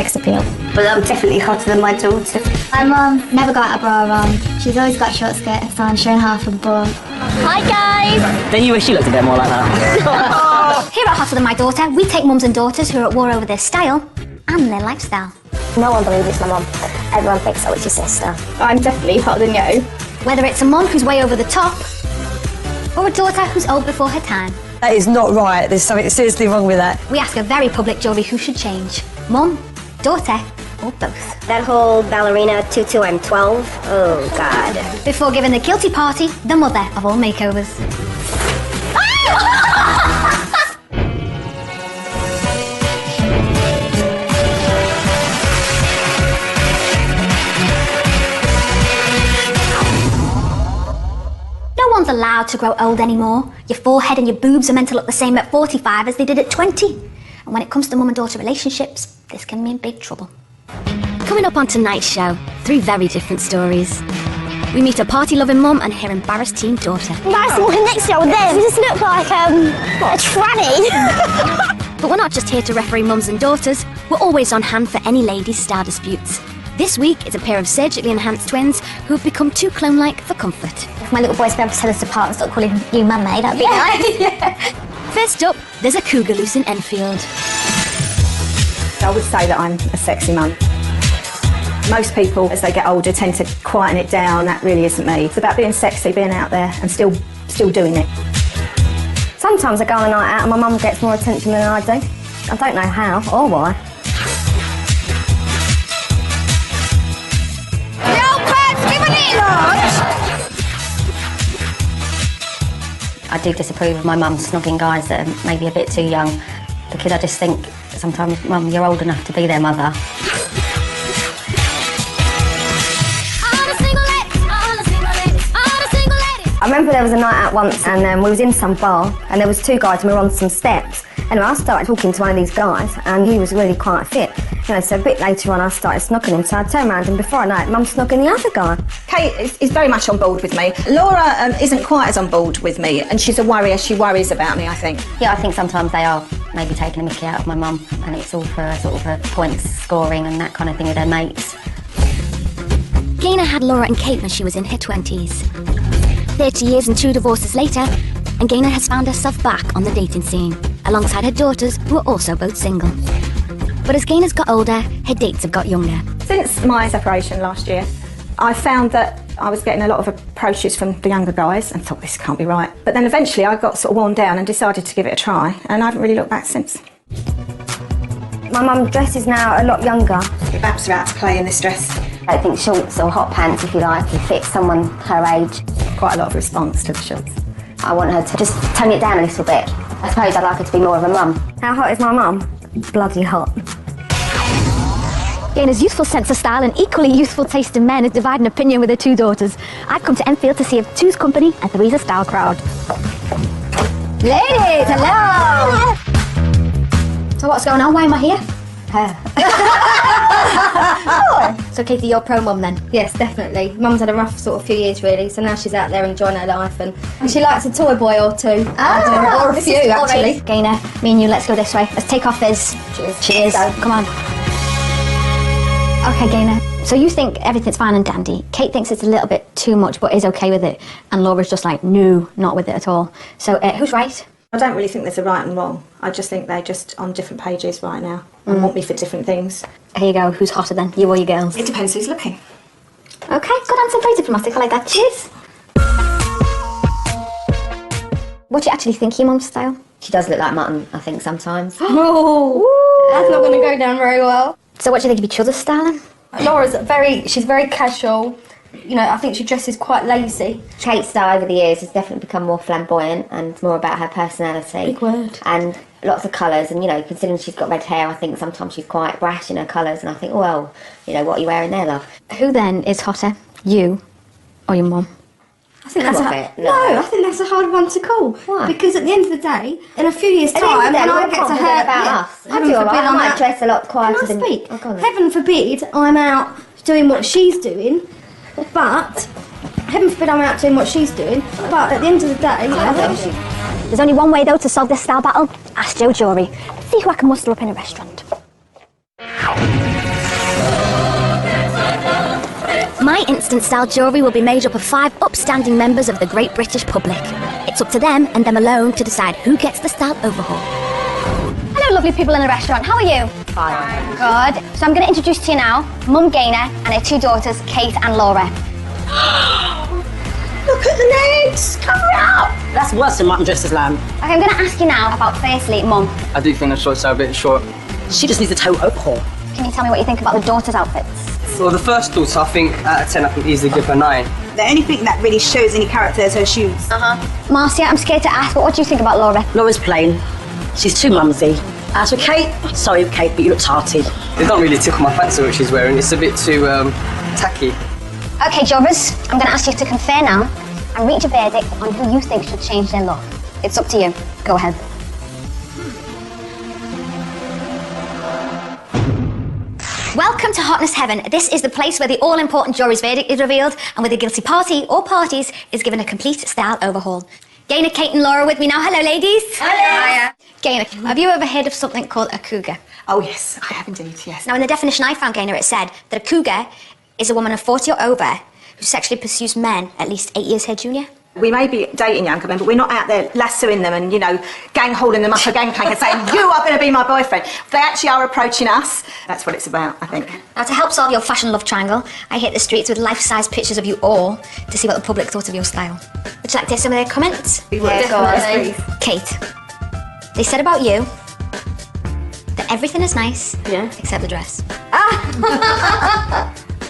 sex appeal. But I'm definitely hotter than my daughter. My mum never got a bra on. She's always got short skirts on, showing half of the bra. Hi guys! Don't you wish you looked a bit more like that? Here at Hotter Than My Daughter, we take mums and daughters who are at war over their style and their lifestyle. No one believes it's my mum. Everyone thinks, oh, it's your sister. I'm definitely hotter than you. Whether it's a mum who's way over the top, or a daughter who's old before her time. That is not right. There's something seriously wrong with that. We ask a very public jury who should change. Mum, daughter, or both. That whole ballerina tutu I'm 12, oh God. Before giving the guilty party the mother of all makeovers. No one's allowed to grow old anymore. Your forehead and your boobs are meant to look the same at 45 as they did at 20. And when it comes to mum and daughter relationships, this can mean big trouble. Coming up on tonight's show, 3 very different stories. We meet a party-loving mum and her embarrassed teen daughter. Embarrassing walking next to you with them. You just look like a tranny. But we're not just here to referee mums and daughters, we're always on hand for any ladies' style disputes. This week, it's a pair of surgically enhanced twins who have become too clone-like for comfort. If my little boys be able to tell us apart and stop calling you mummy, that'd be nice. First up, there's a cougar loose in Enfield. I would say that I'm a sexy mum. Most people, as they get older, tend to quieten it down. That really isn't me. It's about being sexy, being out there and still doing it. Sometimes I go on a night out and my mum gets more attention than I do. I don't know how or why. I do disapprove of my mum snogging guys that are maybe a bit too young, because I just think sometimes, Mum, you're old enough to be their mother. I remember there was a night out once and we was in some bar and there was 2 guys and we were on some steps. Anyway, I started talking to one of these guys and he was really quite fit. You know, so a bit later on I started snogging him, so I turned around and before I know it, Mum's snogging the other guy. Kate is very much on board with me. Laura isn't quite as on board with me and she's a worrier. She worries about me, I think. Yeah, I think sometimes they are maybe taking a mickey out of my mum and it's all for sort of a points scoring and that kind of thing with their mates. Gaynor had Laura and Kate when she was in her 20s. 30 years and 2 divorces later, and Gaynor has found herself back on the dating scene, alongside her daughters, who are also both single. But as Gaynor's got older, her dates have got younger. Since my separation last year, I found that I was getting a lot of approaches from the younger guys and thought, this can't be right. But then eventually I got sort of worn down and decided to give it a try, and I haven't really looked back since. My mum dresses now a lot younger. Your bab's about to play in this dress. I think shorts or hot pants, if you like, can fit someone her age. Quite a lot of response to the shorts. I want her to just tone it down a little bit. I suppose I'd like her to be more of a mum. How hot is my mum? Bloody hot. Gaynor's youthful sense of style and equally youthful taste in men is dividing opinion with her 2 daughters. I've come to Enfield to see if 2's company and 3's a style crowd. Ladies, hello! So what's going on? Why am I here? So Katie, you're pro mum then? Yes, definitely. Mum's had a rough sort of few years really, so now she's out there enjoying her life and she likes a toy boy or 2. Or a few actually. Gaynor, me and you, let's go this way. Let's take off this. Cheers. Cheers. Come on. Okay, Gaynor. So you think everything's fine and dandy. Kate thinks it's a little bit too much, but is okay with it. And Laura's just like, no, not with it at all. So who's right? I don't really think there's a right and wrong. I just think they're just on different pages right now and want me for different things. Here you go. Who's hotter then? You or your girls? It depends who's looking. Okay, good answer. Very diplomatic. I like that. Cheers. What do you actually think your mum's style? She does look like mutton, I think, sometimes. Oh, that's not going to go down very well. So what do you think of each other's styling? Laura's she's very casual. You know, I think she dresses quite lazy. Kate's style over the years has definitely become more flamboyant and more about her personality. Big word. And lots of colours, and, you know, considering she's got red hair, I think sometimes she's quite brash in her colours, and I think, well, you know, what are you wearing there, love? Who then is hotter, you or your mum? I think Come that's off a, it. no, I think that's a hard one to call. Why? Because at the end of the day, in a few years' At the end of time, the day, when I we're get to confident her, about us. I heaven do all right. forbid I I'm might out- dress a lot quieter Can I than... speak? Oh, go on then. Heaven forbid I'm out doing what she's doing, but heaven forbid I'm out doing what she's doing. But at the end of the day, I think she. There's only one way though to solve this style battle. Ask Joe Jury. See who I can muster up in a restaurant. My instant style jury will be made up of 5 upstanding members of the great British public. It's up to them and them alone to decide who gets the style overhaul. Hello, lovely people in the restaurant. How are you? Fine. Good. So I'm going to introduce to you now Mum Gaynor and her 2 daughters, Kate and Laura. Look at the legs coming out. That's worse than mutton dressed as lamb. Okay, I'm going to ask you now about, firstly, Mum. I do think the shorts are a bit short. She just needs a total overhaul. Can you tell me what you think about the daughters' outfits? Well, the first daughter, I think, out of 10, I can easily give her 9. The only thing that really shows any character is her shoes. Marcia, I'm scared to ask, but what do you think about Laura? Laura's plain. She's too mumsy. As for Kate, sorry, Kate, but you look tarty. It don't really tickle my fancy what she's wearing. It's a bit too tacky. Okay, jurors, I'm going to ask you to confer now and reach a verdict on who you think should change their look. It's up to you. Go ahead. Welcome to Hotness Heaven. This is the place where the all-important jury's verdict is revealed and where the guilty party or parties is given a complete style overhaul. Gaynor, Kate and Laura with me now. Hello, ladies. Hello. Gaynor, have you ever heard of something called a cougar? Oh, yes, I have indeed, yes. Now, in the definition I found, Gaynor, it said that a cougar is a woman of 40 or over who sexually pursues men at least 8 years her junior. We may be dating younger men, but we're not out there lassoing them and, gang hauling them up a gangplank and saying, you are going to be my boyfriend. They actually are approaching us. That's what it's about, I think. Now, to help solve your fashion love triangle, I hit the streets with life-size pictures of you all to see what the public thought of your style. Would you like to hear some of their comments? We will. Definitely. Kate, they said about you that everything is nice, except the dress.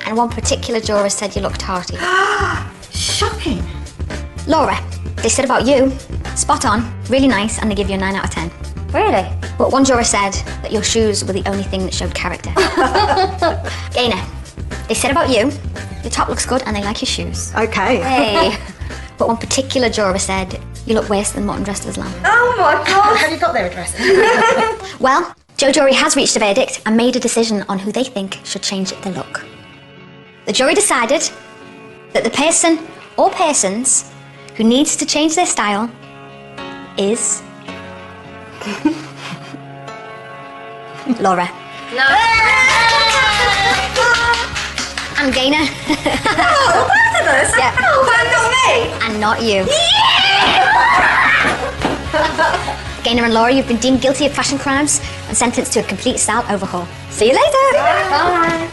And one particular juror said you looked hearty. Shocking. Laura, they said about you, spot on, really nice, and they give you a 9 out of 10. Really? But one juror said that your shoes were the only thing that showed character. Gaynor, they said about you, your top looks good and they like your shoes. Okay. Hey. But one particular juror said you look worse than mutton dressed as lamb. Oh, my God. Have you got their address? Well, Joe Jury has reached a verdict and made a decision on who they think should change their look. The jury decided that the person or persons who needs to change their style is Laura. No. And Gaynor. Oh, both of us? Yeah. Oh, but not me. And not you. Gaynor and Laura, you've been deemed guilty of fashion crimes and sentenced to a complete style overhaul. See you later. Bye.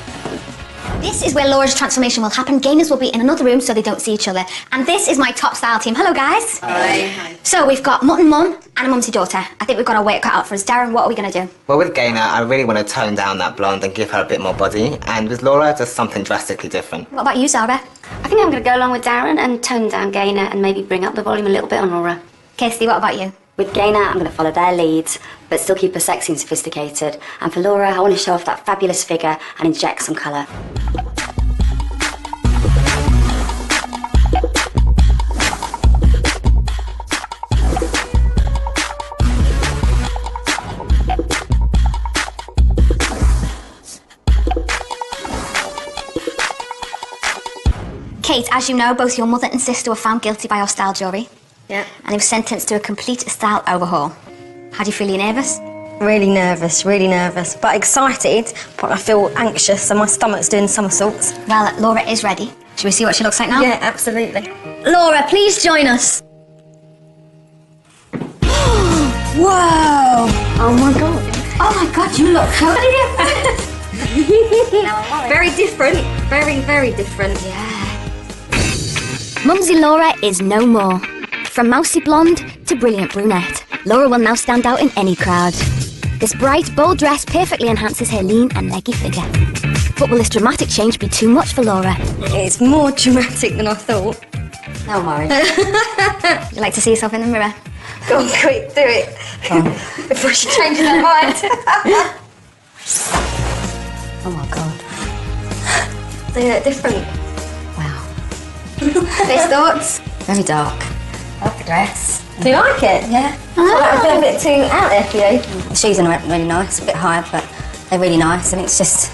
This is where Laura's transformation will happen. Gaynors will be in another room so they don't see each other. And this is my top style team. Hello, guys. Hi. So we've got Mutton Mum and a Mumsy daughter. I think we've got our work cut out for us. Darren, what are we going to do? Well, with Gaynor, I really want to tone down that blonde and give her a bit more body. And with Laura, just something drastically different. What about you, Zara? I think I'm going to go along with Darren and tone down Gaynor and maybe bring up the volume a little bit on Laura. Kirsty, what about you? With Gaynor, I'm going to follow their leads, but still keep her sexy and sophisticated. And for Laura, I want to show off that fabulous figure and inject some colour. Kate, as you know, both your mother and sister were found guilty by our style jury. Yeah. And they were sentenced to a complete style overhaul. How do you feel? Are you nervous? Really nervous, but excited, but I feel anxious and my stomach's doing somersaults. Well, Laura is ready. Should we see what she looks like now? Yeah, absolutely. Laura, please join us. Whoa! Oh my God. Oh my God, you look good. Very different. Very different. Yeah. Mumsy Laura is no more. From mousy blonde to brilliant brunette, Laura will now stand out in any crowd. This bright, bold dress perfectly enhances her lean and leggy figure. But will this dramatic change be too much for Laura? It's more dramatic than I thought. No worries. You like to see yourself in the mirror? Go on, quick, do it. Before she changes her mind. Oh my God. They look different. Wow. First thoughts? Very dark. I like the dress. Do you like it? Yeah. I've been a bit too out there for you. The shoes are really nice, a bit high, but they're really nice, and it's just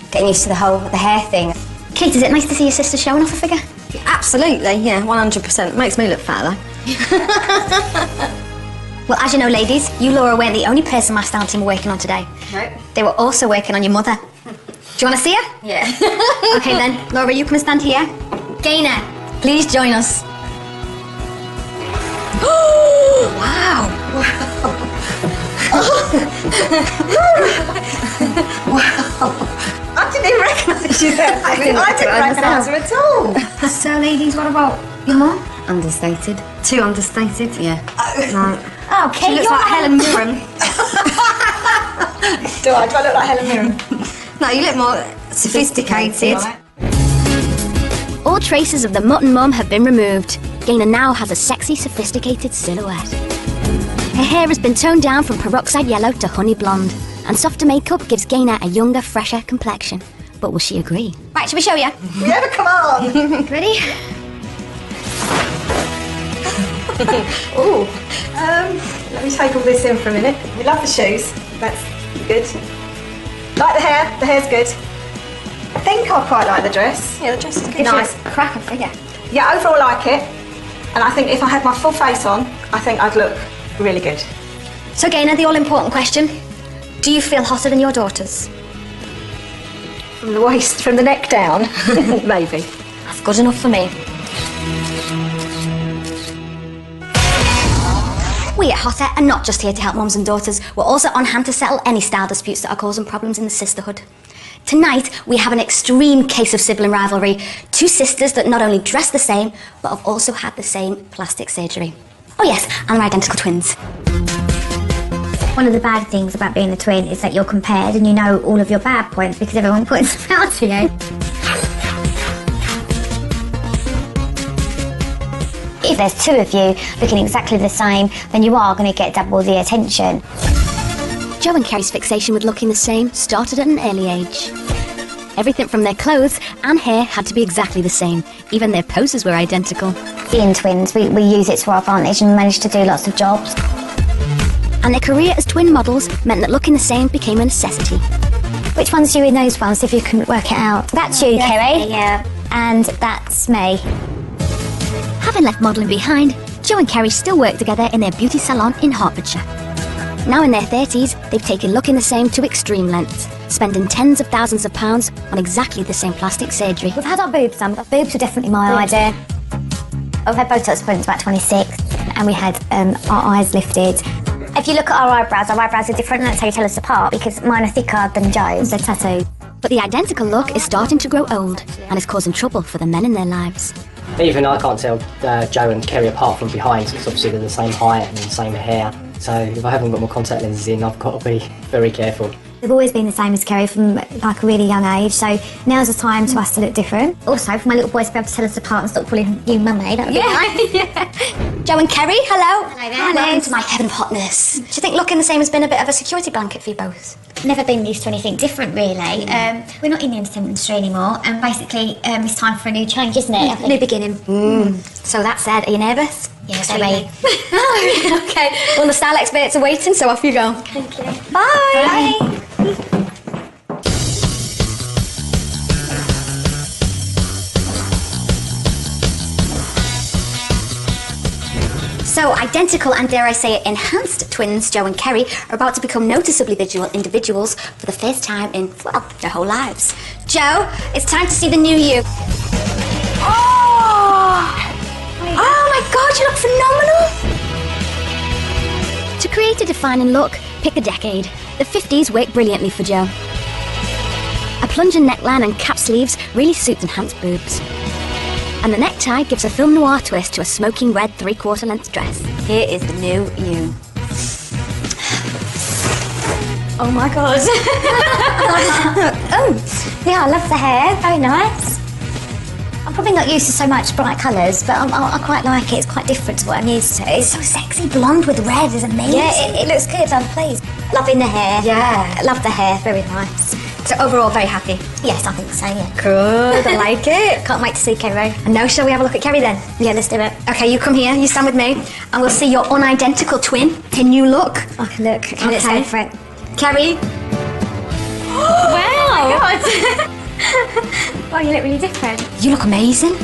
getting used to the hair thing. Kate, is it nice to see your sister showing off her figure? Absolutely, yeah, 100%. Makes me look fat though. Well, as you know, ladies, you, Laura, weren't the only person my style team were working on today. Right. They were also working on your mother. Do Do you want to see her? Yeah. Okay then, Laura, you come and stand here. Gaynor, please join us. Wow. I didn't even recognise you there. I didn't recognise her at all. So, ladies, what about your mum? Understated. Too understated. Yeah. No. Oh, Kate, She looks you're like Helen Mirren. Do I look like Helen Mirren? No, you look more sophisticated. All traces of the mutton mum have been removed. Gaynor now has a sexy, sophisticated silhouette. Her hair has been toned down from peroxide yellow to honey blonde, and softer makeup gives Gaynor a younger, fresher complexion. But will she agree? Right, shall we show you? Yeah, come on. Ready? Ooh. Let me take all this in for a minute. We love the shoes. That's good. Like the hair. The hair's good. I think I quite like the dress. Yeah, the dress is good. Nice. Cracker figure. Yeah, overall like it. And I think if I had my full face on, I think I'd look really good. So Gaynor, the all-important question. Do you feel hotter than your daughters? From the waist, from the neck down, maybe. That's good enough for me. We at Hotter are not just here to help mums and daughters, we're also on hand to settle any style disputes that are causing problems in the sisterhood. Tonight, we have an extreme case of sibling rivalry. Two sisters that not only dress the same, but have also had the same plastic surgery. Oh yes, and they're identical twins. One of the bad things about being a twin is that you're compared and you know all of your bad points because everyone points them out to you. If there's two of you looking exactly the same, then you are going to get double the attention. Jo and Kerry's fixation with looking the same started at an early age. Everything from their clothes and hair had to be exactly the same. Even their poses were identical. Being twins, we use it to our advantage and manage to do lots of jobs. And their career as twin models meant that looking the same became a necessity. Which one's you in those ones, if you can work it out? That's you, Kerry. Yeah. And that's me. Having left modelling behind, Jo and Kerry still work together in their beauty salon in Hertfordshire. Now in their 30s, they've taken looking the same to extreme lengths, spending tens of thousands of pounds on exactly the same plastic surgery. We've had our boobs done, but boobs were definitely my idea. I've had Botox since about 26, and we had our eyes lifted. If you look at our eyebrows are different, and that's how you tell us apart, because mine are thicker than Jo's. They're tattooed. But the identical look is starting to grow old, and is causing trouble for the men in their lives. Even I can't tell Jo and Kerry apart from behind, because obviously they're the same height and the same hair. So if I haven't got my contact lenses in, I've got to be very careful. They've always been the same as Kerry from like a really young age, so now's the time to us to look different. Also, for my little boys to be able to tell us apart and stop calling you mummy, that would be nice. Yeah. Jo and Kerry, hello. Hello there. Welcome to my heaven of hotness. Do you think looking the same has been a bit of a security blanket for you both? Never been used to anything different, really. We're not in the entertainment industry anymore, and basically it's time for a new change, isn't it? New beginning. So that said, are you nervous? Yes, very. Okay, well the style experts are waiting, so off you go. Thank you. Bye. Bye. So, identical and, dare I say it, enhanced twins, Jo and Kerry, are about to become noticeably visual individuals for the first time in, well, their whole lives. Jo, it's time to see the new you. Oh my God, you look phenomenal! To create a defining look, pick a decade. The 50s work brilliantly for Jo. A plunging neckline and cap sleeves really suits enhanced boobs. And the necktie gives a film noir twist to a smoking red 3/4 length dress. Here is the new you. Oh my God. Oh, yeah, I love the hair. Very nice. I'm probably not used to so much bright colours, but I quite like it. It's quite different to what I'm used to. It's so sexy. Blonde with red is amazing. Yeah, it looks good. I'm pleased. Loving the hair. Yeah, love the hair. Very nice. So overall, very happy? Yes, I think so, yeah. Good, I like it. Can't wait to see Kerry. And now shall we have a look at Kerry then? Yeah, let's do it. Okay, you come here, you stand with me, and we'll see your unidentical twin, her new look. Okay, look. Okay, let's go for it. Kerry. Wow! Oh my God. Wow, you look really different. You look amazing.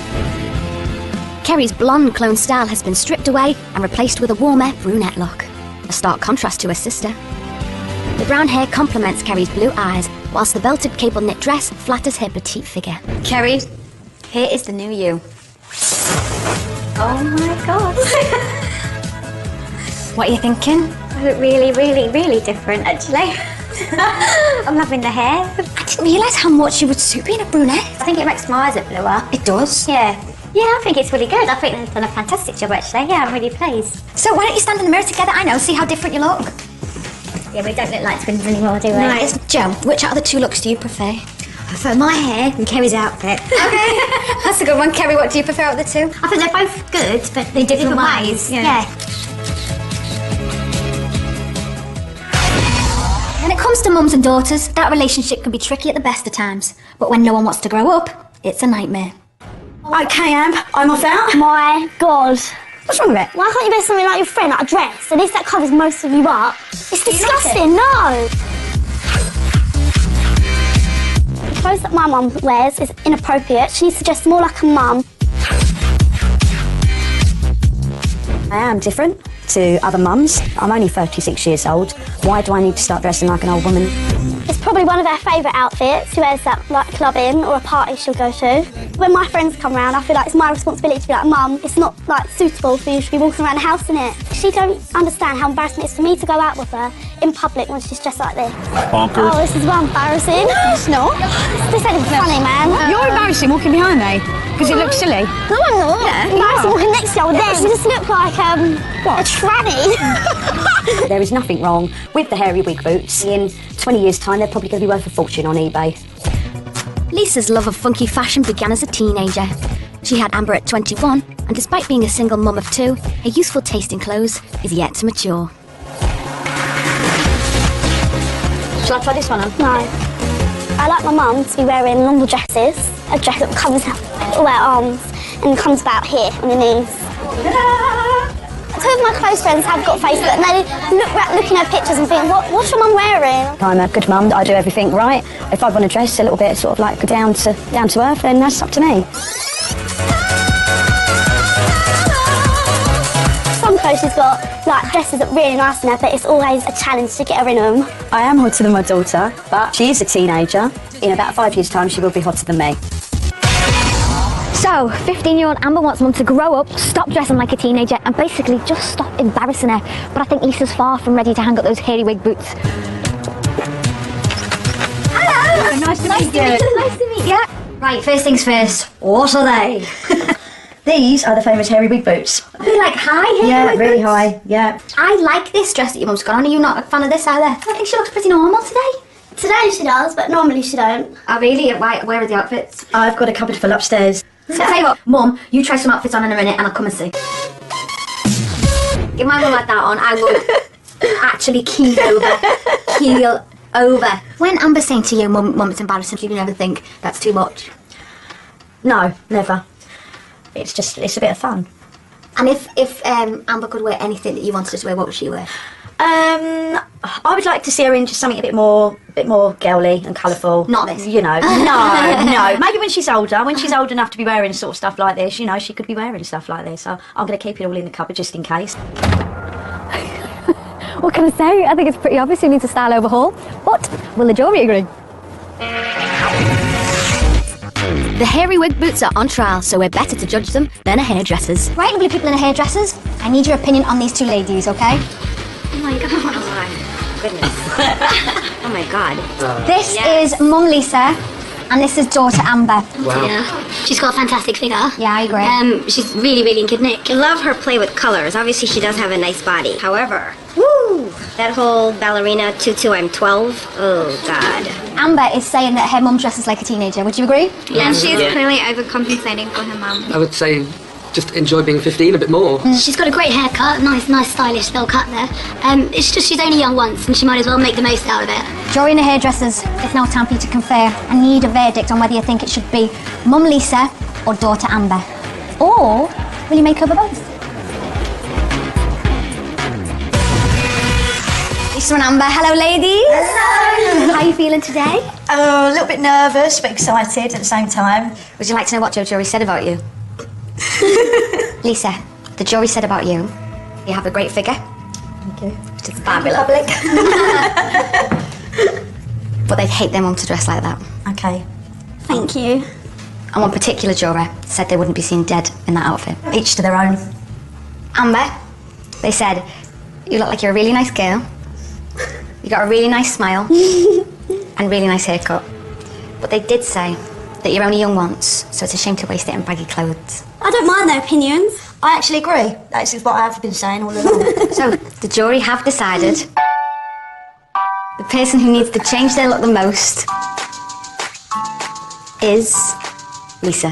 Kerry's blonde clone style has been stripped away and replaced with a warmer brunette look. A stark contrast to her sister. The brown hair complements Kerry's blue eyes whilst the belted cable knit dress flatters her petite figure. Kerry, here is the new you. Oh my god. What are you thinking? I look really, really, really different, actually. I'm loving the hair. I didn't realise how much you would suit being a brunette. I think it makes my eyes look bluer. It does. Yeah. Yeah, I think it's really good. I think they've done a fantastic job, actually. Yeah, I'm really pleased. So why don't you stand in the mirror together? I know, see how different you look. Yeah, we don't look like twins anymore, do we? Right. Jo, which out of the two looks do you prefer? I prefer my hair and Kerry's outfit. Okay. That's a good one. Kerry, what do you prefer out of the two? I think they're both good, but in different ways. Yeah. When it comes to mums and daughters, that relationship can be tricky at the best of times. But when no one wants to grow up, it's a nightmare. Okay, Am, I'm off out. My God. What's wrong with it? Why can't you wear something like your friend, like a dress? At least that covers most of you up. It's disgusting, no! The clothes that my mum wears is inappropriate. She needs to dress more like a mum. I am different to other mums. I'm only 36 years old. Why do I need to start dressing like an old woman? It's probably one of her favourite outfits. She wears that like clubbing or a party she'll go to. When my friends come around, I feel like it's my responsibility to be like, Mum, it's not like suitable for you to be walking around the house in it. She don't understand how embarrassing it is for me to go out with her in public when she's dressed like this. Bonkers. Oh, this is well embarrassing. It's not. This ain't funny, man. You're embarrassing walking behind me because it looks silly. No, I'm not. Yeah, embarrassing walking next to you. Then you just look like a tranny. There is nothing wrong with the hairy wig boots. In 20 years' time, they're probably going to be worth a fortune on eBay. Lisa's love of funky fashion began as a teenager. She had Amber at 21, and despite being a single mum of two, her youthful taste in clothes is yet to mature. Shall I try this one on? No. I like my mum to be wearing longer dresses, a dress that covers all her arms and comes about here on the knees. Two of my close friends have got Facebook and they looking at pictures and think, what's your mum wearing? I'm a good mum. I do everything right. If I want to dress a little bit sort of like down to earth, then that's up to me. Some clothes she's got like dresses that are really nice in her, but it's always a challenge to get her in them. I am hotter than my daughter, but she is a teenager. In about 5 years' time, she will be hotter than me. So, 15-year-old Amber wants mum to grow up, stop dressing like a teenager, and basically just stop embarrassing her. But I think Lisa's far from ready to hang up those hairy wig boots. Hello! Nice to meet you. Nice to meet you. Right, first things first, what are they? These are the famous hairy wig boots. Are they like high hairy Yeah, wig really boots? high, yeah. I like this dress that your mum's got on. Are you not a fan of this either? I think she looks pretty normal today. Today she does, but normally she don't. Oh really? Why, where are the outfits? I've got a cupboard full upstairs. So I'll tell you what, Mum, you try some outfits on in a minute and I'll come and see. If my mum had that on, I would actually keel over. When Amber's saying to you, mum, it's embarrassing, do you never think that's too much? No, never. It's a bit of fun. And if Amber could wear anything that you wanted her to wear, what would she wear? I would like to see her in just something a bit more girly and colourful. Not this. You know, no. Maybe when she's older, old enough to be wearing sort of stuff like this, you know, she could be wearing stuff like this. So I'm going to keep it all in the cupboard just in case. What can I say? I think it's pretty obvious who needs a style overhaul. But will the jury agree? The hairy wig boots are on trial, so we're better to judge them than a hairdresser's. Right, lovely people in hairdressers, I need your opinion on these two ladies, okay? Oh my god. Oh my goodness. Oh my god. This is Mum Lisa, and this is daughter Amber. Wow. Yeah, she's got a fantastic figure. Yeah, I agree. She's really, really in good nick. I love her play with colors. Obviously, she does have a nice body. However, that whole ballerina tutu, I'm 12. Oh, God. Amber is saying that her mum dresses like a teenager. Would you agree? Yeah, and she's clearly overcompensating for her mum. I would say just enjoy being 15 a bit more. She's got a great haircut, nice stylish little cut there. It's just she's only young once and she might as well make the most out of it. Jury and the hairdressers, it's now time for you to confer. I need a verdict on whether you think it should be Mum Lisa or daughter Amber. Or will you make over both? Lisa and Amber, hello ladies. Hello. How are you feeling today? Oh, a little bit nervous, but excited at the same time. Would you like to know what jury said about you? Lisa, the jury said about you, you have a great figure. Thank you. Which is fabulous. but they'd hate their mum to dress like that. Okay. Thank you. And one particular juror said they wouldn't be seen dead in that outfit. Each to their own. Amber, they said, you look like you're a really nice girl. You got a really nice smile and really nice haircut. But they did say that you're only young once, so it's a shame to waste it in baggy clothes. I don't mind their opinions. I actually agree. That's what I have been saying all along. So, the jury have decided the person who needs to change their look the most is Lisa.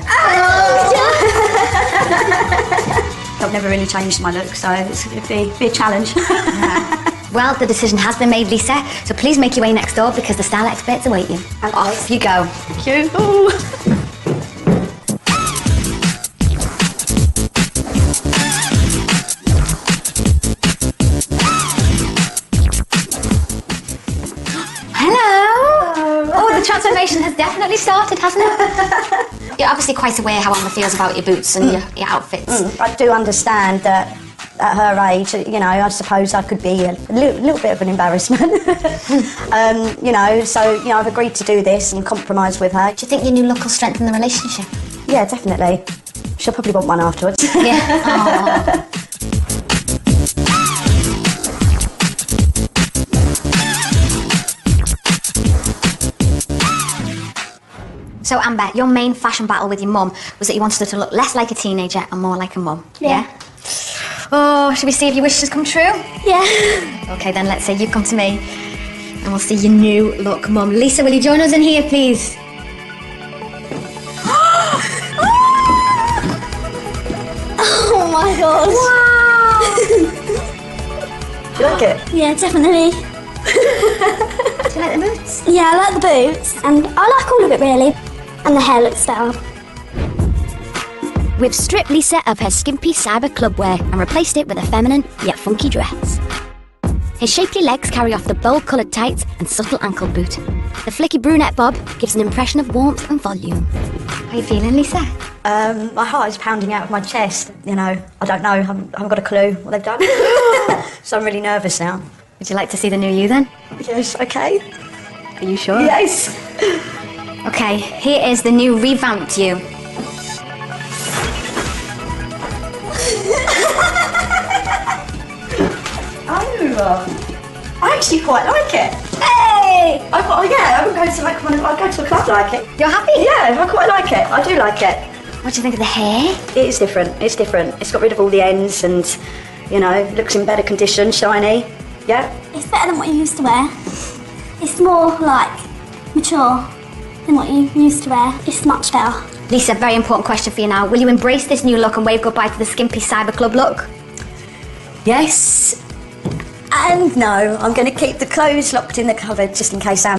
I've never really changed my look, so it'd be a challenge. Well, the decision has been made, Lisa, so please make your way next door because the style experts await you. Okay. Off you go. Thank you. Ooh. Hello! Oh, the transformation has definitely started, hasn't it? You're obviously quite aware how Amber feels about your boots and your outfits. I do understand that at her age, you know, I suppose I could be a little bit of an embarrassment. You know, so, you know, I've agreed to do this and compromise with her. Do you think your new look will strengthen the relationship? Yeah, definitely. She'll probably want one afterwards. Yeah. Aww. So, Amber, your main fashion battle with your mum was that you wanted her to look less like a teenager and more like a mum. Yeah. Oh, should we see if your wishes come true? Yeah. Okay, then let's say you come to me and we'll see your new look mum. Lisa, will you join us in here, please? Oh my god. Wow! Do you like it? Yeah, definitely. Do you like the boots? Yeah, I like the boots, and I like all of it really. And the hair looks better. We've stripped Lisa of her skimpy cyber club wear and replaced it with a feminine yet funky dress. His shapely legs carry off the bold coloured tights and subtle ankle boot. The flicky brunette bob gives an impression of warmth and volume. How are you feeling, Lisa? My heart is pounding out of my chest. You know, I don't know. I haven't got a clue what they've done. So I'm really nervous now. Would you like to see the new you then? Yes, okay. Are you sure? Yes. Okay, here is the new revamped you. I actually quite like it. Hey! I would go to a club like it. You're happy? Yeah, I quite like it. I do like it. What do you think of the hair? It is different. It's different. It's got rid of all the ends and, you know, looks in better condition, shiny. Yeah. It's better than what you used to wear. It's more, like, mature than what you used to wear. It's much better. Lisa, very important question for you now. Will you embrace this new look and wave goodbye to the skimpy cyber club look? Yes. And no, I'm going to keep the clothes locked in the cupboard just in case